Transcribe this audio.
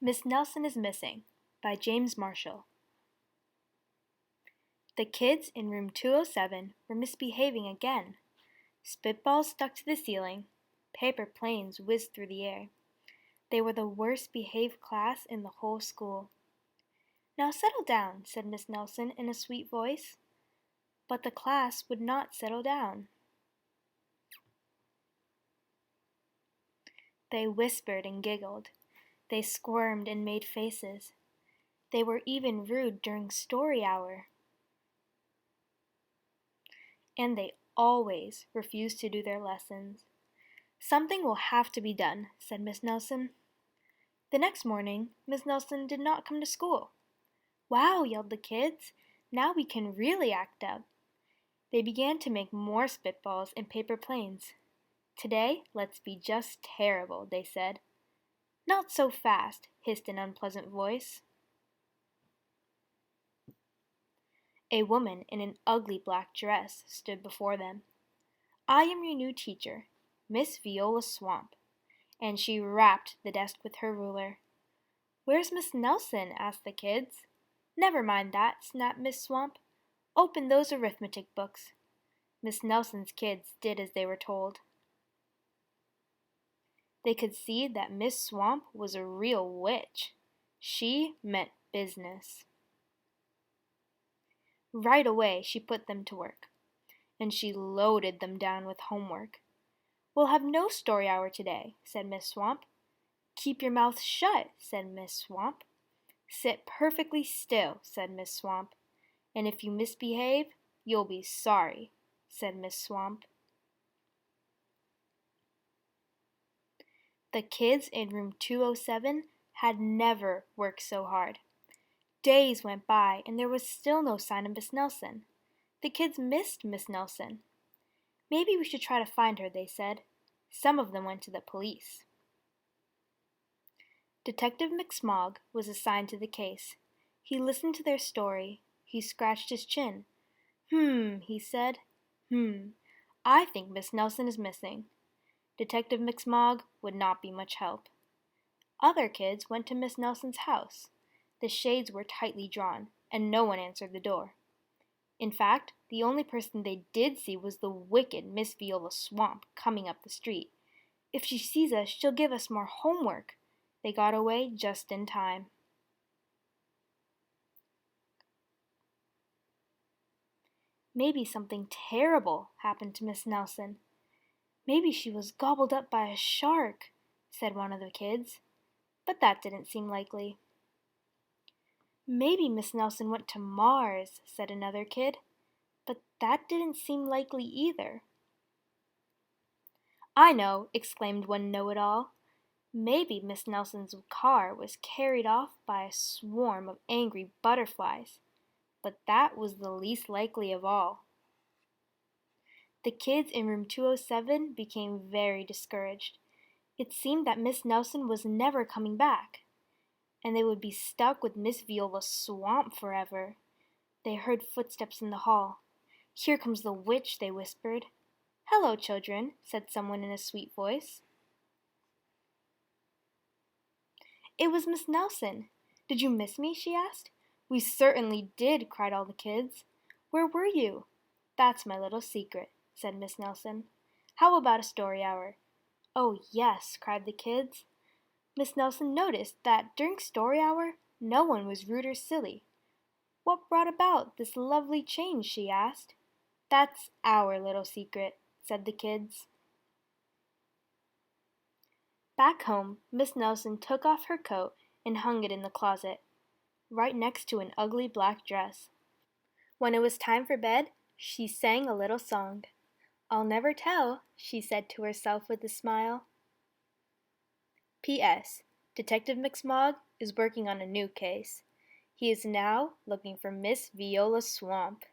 Miss Nelson is Missing by James Marshall. The kids in room 207 were misbehaving again. Spitballs stuck to the ceiling. Paper planes whizzed through the air. They were the worst behaved class in the whole school. "Now settle down," said Miss Nelson in a sweet voice. But the class would not settle down. They whispered and giggled. They squirmed and made faces. They were even rude during story hour. And they always refused to do their lessons. "Something will have to be done," said Miss Nelson. The next morning, Miss Nelson did not come to school. "Wow," yelled the kids, "now we can really act up." They began to make more spitballs and paper planes. "Today, let's be just terrible," they said. "Not so fast," hissed an unpleasant voice. A woman in an ugly black dress stood before them. "I am your new teacher, Miss Viola Swamp," and she rapped the desk with her ruler. "Where's Miss Nelson?" asked the kids. "Never mind that," snapped Miss Swamp. "Open those arithmetic books." Miss Nelson's kids did as they were told. They could see that Miss Swamp was a real witch. She meant business. Right away she put them to work, and she loaded them down with homework. "We'll have no story hour today," said Miss Swamp. "Keep your mouth shut," said Miss Swamp. "Sit perfectly still," said Miss Swamp. "And if you misbehave, you'll be sorry," said Miss Swamp. The kids in room 207 had never worked so hard. Days went by and there was still no sign of Miss Nelson. The kids missed Miss Nelson. "Maybe we should try to find her," they said. Some of them went to the police. Detective McSmog was assigned to the case. He listened to their story. He scratched his chin. He said. I think Miss Nelson is missing." Detective McSmog would not be much help. Other kids went to Miss Nelson's house. The shades were tightly drawn, and no one answered the door. In fact, the only person they did see was the wicked Miss Viola Swamp coming up the street. "If she sees us, she'll give us more homework." They got away just in time. Maybe something terrible happened to Miss Nelson. "Maybe she was gobbled up by a shark," said one of the kids. But that didn't seem likely. "Maybe Miss Nelson went to Mars," said another kid. But that didn't seem likely either. "I know," exclaimed one know-it-all. "Maybe Miss Nelson's car was carried off by a swarm of angry butterflies." But that was the least likely of all. The kids in room 207 became very discouraged. It seemed that Miss Nelson was never coming back, and they would be stuck with Miss Viola Swamp forever. They heard footsteps in the hall. "Here comes the witch," they whispered. "Hello, children," said someone in a sweet voice. It was Miss Nelson. "Did you miss me?" she asked. "We certainly did," cried all the kids. "Where were you?" "That's my little secret," said Miss Nelson. "How about a story hour?" "Oh, yes," cried the kids. Miss Nelson noticed that during story hour, no one was rude or silly. "What brought about this lovely change?" she asked. "That's our little secret," said the kids. Back home, Miss Nelson took off her coat and hung it in the closet, right next to an ugly black dress. When it was time for bed, she sang a little song. "I'll never tell," she said to herself with a smile. P.S. Detective McSmog is working on a new case. He is now looking for Miss Viola Swamp.